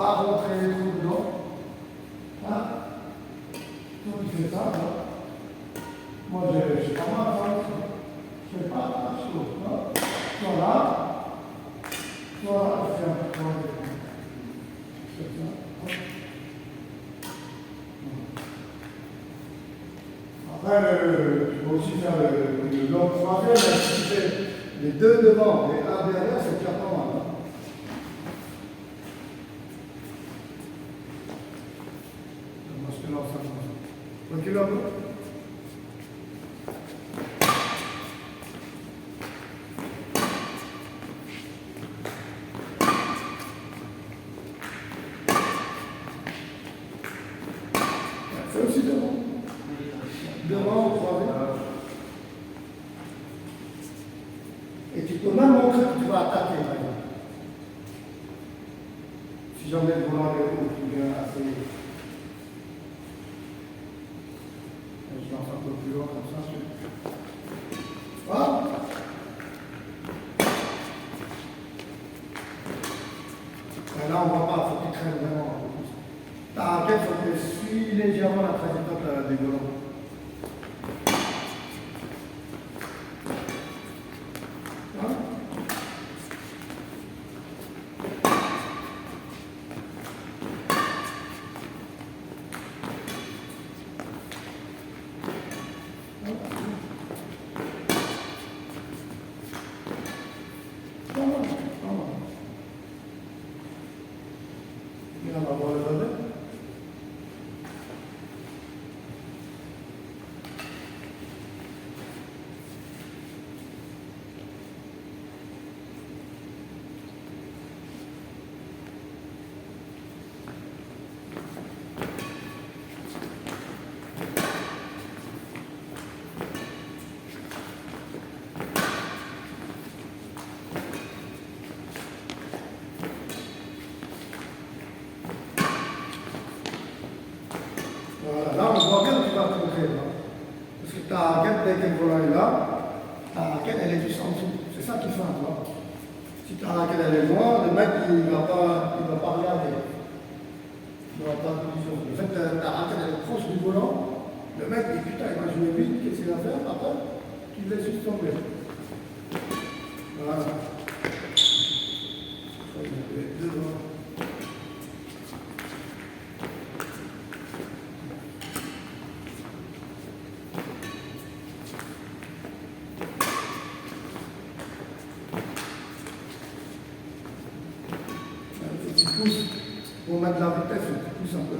Pas rentrer les trous dedans. Hein? Toi, tu fais ça, là. Moi, je fais pas mal, hein. Je fais pas la chose, là. Soit là, soit là, je fais un peu de temps. Je fais ça. Après, tu peux aussi faire le long croisé, mais si tu fais les deux devant et un derrière, c'est déjà pas mal. Hein. Recule un peu. Fais aussi devant. Devant, croisé. Et tu peux même montrer que tu vas attaquer, par exemple. Si jamais le volant est haut, tu viens assez. Je lance un peu plus loin comme ça. Voilà. Et là, on ne voit pas, il faut que tu traînes vraiment un peu plus. Ta raquette, il faut que tu suives légèrement la trajectoire des volants. Voilà, là on voit bien que tu vas te montrer là. Parce que ta raquette, dès que le volant est là, ta raquette elle est juste en dessous. C'est ça qui fait un toi. Si ta raquette elle est loin, le mec il ne va pas regarder. Il ne va pas position. En fait, ta raquette elle est proche du volant, le mec dit putain, il va jouer vite, qu'est-ce qu'il va faire? Après, tu le laisses juste tomber. Voilà. Devant. Tu pousses pour mettre la vitesse, tu pousses un peu.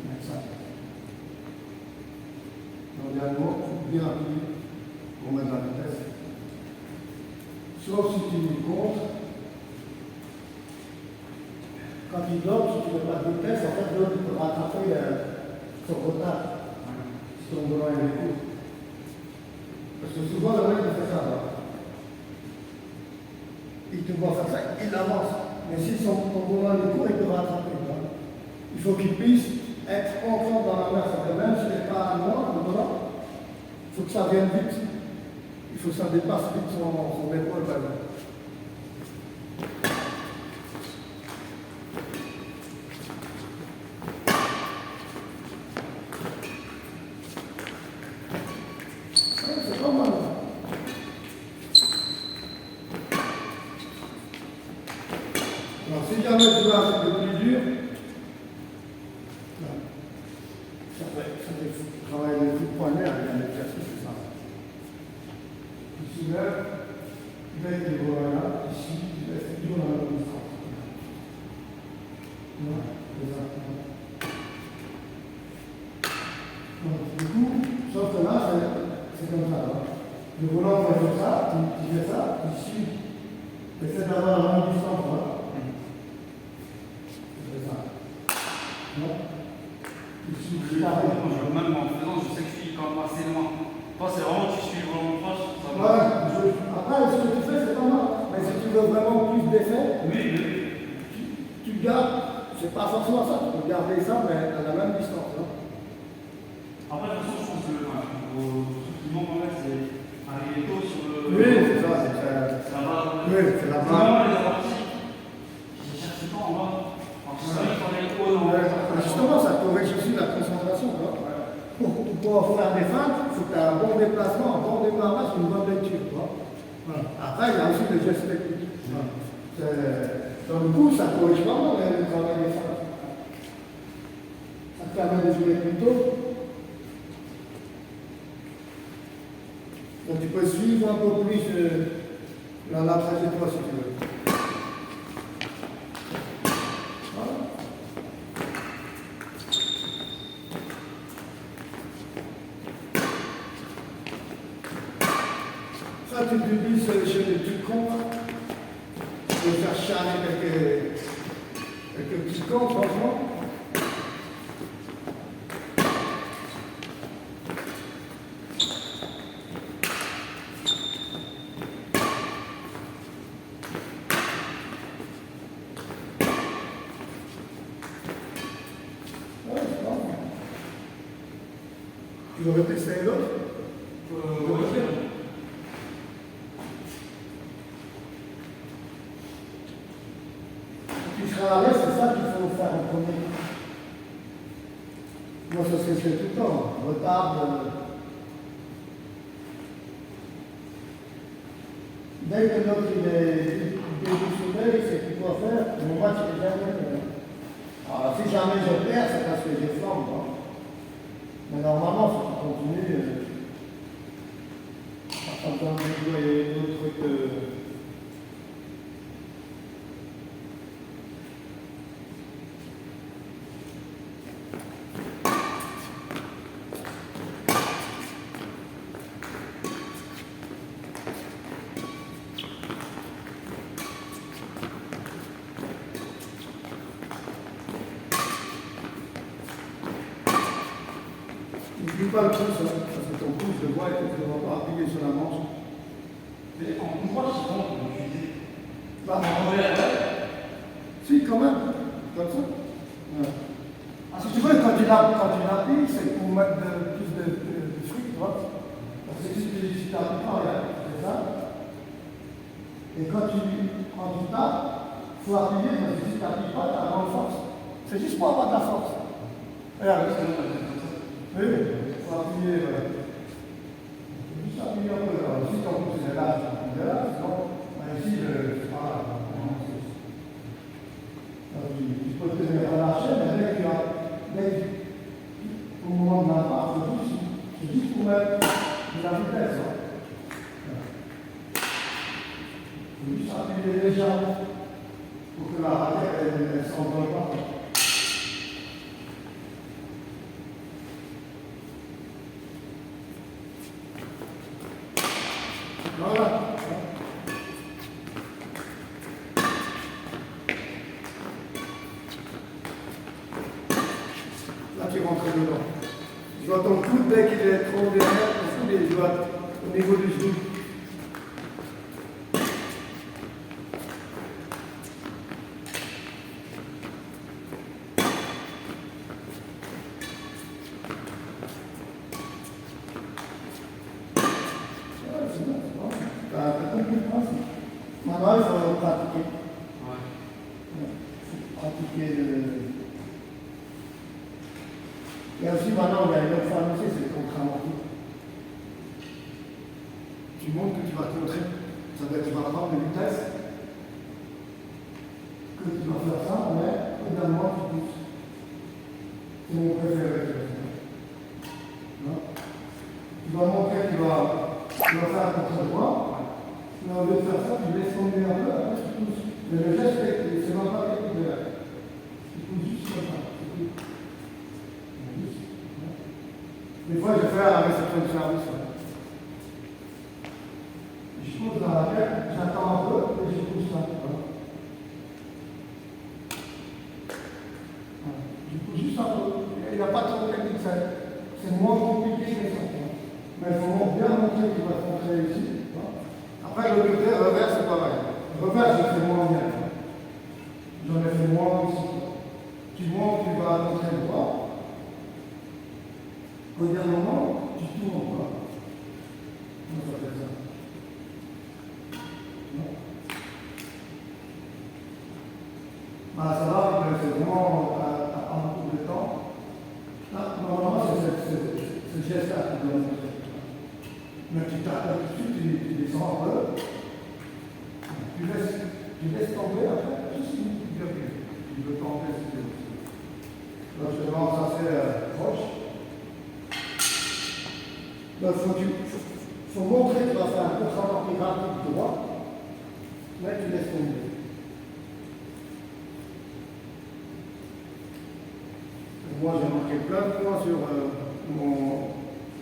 Comme ça. Normalement, il faut bien appuyer pour mettre la vitesse. Sauf si tu comptes. Quand il bloque, si tu ne mets pas de vitesse, en fait, l'autre peut rattraper son retard. Si ton volant est court. Parce que souvent, le mec il fait ça. Là. Il te voit faire ça, il avance. Mais si ton volant est court, il peut rattraper. Là. Il faut qu'il puisse être entrant dans la mer. C'est-à-dire même s'il n'est pas loin, le volant, il faut que ça vienne vite. Il faut que ça dépasse vite son épaule. Par exemple. C'est pas mal. Alors, si jamais tu veux un truc de plus dur, ça fait travailler les coups de poignet avec un exercice, c'est ça. Tu soulèves, tu mets tes bras là, ici, tu laisses toujours dans la même distance. Voilà, exactement. Donc, du coup, sauf que là, c'est comme ça. Là. Le volant, on fait comme ça, tu fais ça, tu suis. Essaie d'avoir la même distance, voilà. C'est ça. Non? Ici, Même en faisant, je sais que je suis quand même assez loin. Toi, c'est vraiment que tu suis le volant proche. Ouais, après, ce que tu fais, c'est pas mal. Mais si tu veux vraiment plus d'effet, tu gardes, c'est pas forcément ça, tu peux garder ça, mais à la même distance. Hein. Après, de toute façon, je pense que le truc qui manque en fait, c'est arriver tôt sur le. Oui, c'est ça. Ça va. Oui, c'est la C'est vraiment les amortis. pour faire des feintes, il faut que tu aies un bon déplacement, un bon démarrage, une bonne lecture. Tu vois. Voilà. Après, il y a aussi les gestes techniques. Voilà. Dans le coup, ça corrige pas mal le travail des feintes. Ça te permet de jouer plus tôt. Donc tu peux suivre un peu plus la trajectoire si tu veux. Voilà. Ça, tu l'utilises chez les petits cons. Tu peux faire charger quelques petits cons, franchement. Tu veux tester l'autre? Tu seras à l'aise, c'est ça qu'il faut faire en premier. Moi, c'est ce que je fais tout le temps. Retarde. Dès que l'autre est déboussolé, c'est qu'il doit faire. Mon match est déjà gagné. Alors, si jamais je perds, c'est parce que j'ai forme. Mais normalement, si tu continues, pas besoin de jouer d'autres trucs. N'oublie pas le pouce, parce que ton pouce, je le vois, et tu ne vas pas appuyer sur la manche. Mais en droit, c'est bon, comme tu dis. Bah, En envers, ouais. si, quand même. Comme ça. Ouais. Ah, si tu veux, quand tu l'appuies, c'est pour mettre plus de fruits, tu vois. Parce que si tu t'appuies pas, regarde, c'est ça. Et quand tu tapes, il faut appuyer, parce que si tu n'appuies pas, tu as moins de force. C'est juste pour avoir de la force. Regarde. Oui, il faut appuyer. Juste appuyer un peu. Alors, si ton pouce est là, sinon, ici, voilà. Tu peux te relâcher, mais au moment de la part, c'est juste pour mettre de la vitesse. Il faut juste appuyer légèrement pour que la raquette ne s'envole pas. Voilà. Là, tu rentres dedans. Tu vois ton coude, dès qu'il est trop derrière, ton coude, il doit au niveau du genou. Maintenant, il faut pratiquer. Il faut pratiquer le. Et aussi, maintenant, il y a une autre forme aussi, c'est le contre-amorti. Tu montres que tu vas contrer. Ça veut dire que tu vas prendre de vitesse. Que tu dois faire ça, mais également, tu pousses. C'est mon préféré. Non? Tu dois montrer que tu vas faire un contre-droit. Mais au lieu de faire ça, tu laisses tomber un peu, après tu pousses. Mais le geste, c'est même pas technique de l'air. Tu pousses juste comme ça. Des fois, je fais à la réception de service. Je pousse dans la tête, j'attends un peu et je pousse là. Je pousse juste un peu. Il n'y a pas trop de technique, c'est moins compliqué que ça. Mais il faut bien montrer qu'il va te montrer ici. Après, le côté revers, c'est pareil. Revers, je fais moins bien. J'en ai fait moins aussi. Tu montes, tu vas montrer le droit. Au dernier moment, tu tournes quoi. Comment ça fait ça? Non. Bah, ça va, c'est vraiment à beaucoup de temps. Là, normalement, c'est ce geste-là qui doit être fait. Mais tu t'arrêtes tout de suite, tu descends un peu. Tu laisses tomber après, tout ce qui tu veux tomber si tu veux. Donc je commence assez proche. Donc faut montrer que tu vas faire un contre-emploi rapide droit, mais tu laisses tomber. Moi j'ai marqué plein de points sur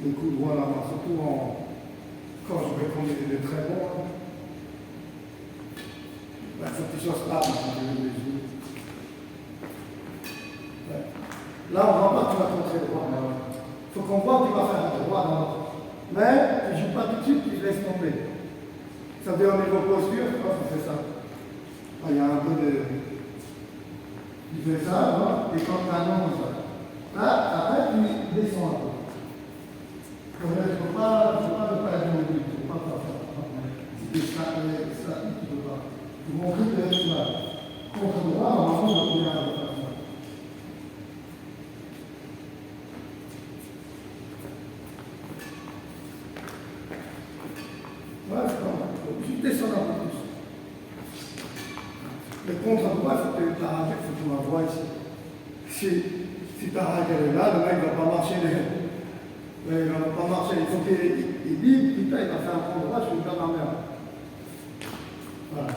les coups droits là-bas, surtout quand je vais prendre des très bons. Il faut que tu sois stable quand tu veux les jouer. Ouais. Là, on ne voit pas que tu vas contrer droit. Il faut qu'on voit que tu vas faire un droit dans l'autre. Mais tu ne joues pas tout de suite, tu laisses tomber. Ça veut dire au niveau posture, je pense qu'on fait ça. Il y a un peu de. Tu fais ça, hein, et quand tu annonces ça. Là, après, tu descends un peu. Il ne faut pas ne pas être mobile, il ne faut pas faire ça. Si tu es statique, tu ne peux pas. Il faut montrer que tu vas contre droit, normalement, on va pouvoir faire ça. Ouais, c'est pas mal. Tu descends un peu plus. Le contre-droit, il faut que tu arrêtes, il faut que tu m'envoies ici. Si ta raquette est là, le mec ne va pas marcher. Il ne va pas marcher. Il faut qu'il libre, putain, il va faire un contre-droit, je vais lui faire ma merde. Voilà.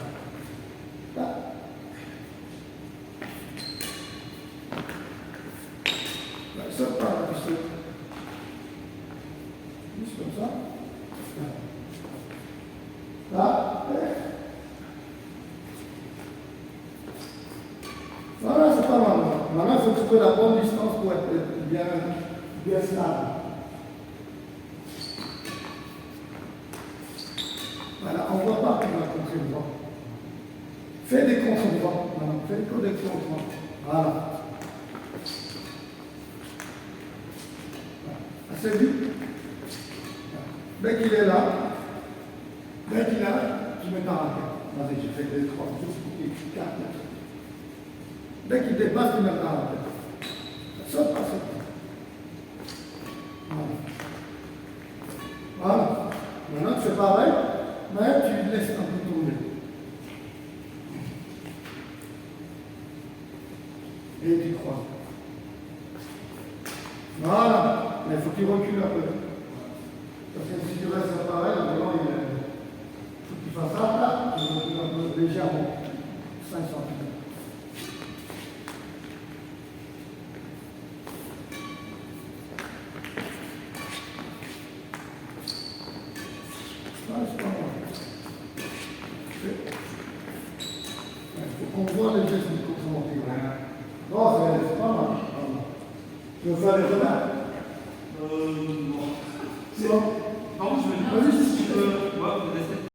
Là. Là, il saute pas, là, il saute. Juste comme ça. Là. Voilà, c'est pas mal. Maintenant, il faut trouver la bonne distance pour être bien stable. Voilà, on ne voit pas qu'on va contrer le droit. Fais des contre-droits. Fais des contre-droits. Voilà. Assez vite. Dès qu'il est là, tu mets ta raquette. Vas-y, j'ai fait 2, 3, 4, 4. Dès qu'il dépasse, tu mets ta raquette. Ça saute pas, ça. Voilà. Maintenant, tu fais pareil, mais tu laisses un peu tourner. Et tu crois. Voilà. Mais il faut que tu recules un peu. Parce que si tu restes pareil, il faut que tu fasses ça, là, tu recules un peu légèrement. 5 cm. C'est pas mal. Il faut qu'on voit les gestes du contre-monté. Non, c'est pas mal. Tu veux faire les renards? Non. C'est bon. Par contre, je me dis, si tu peux.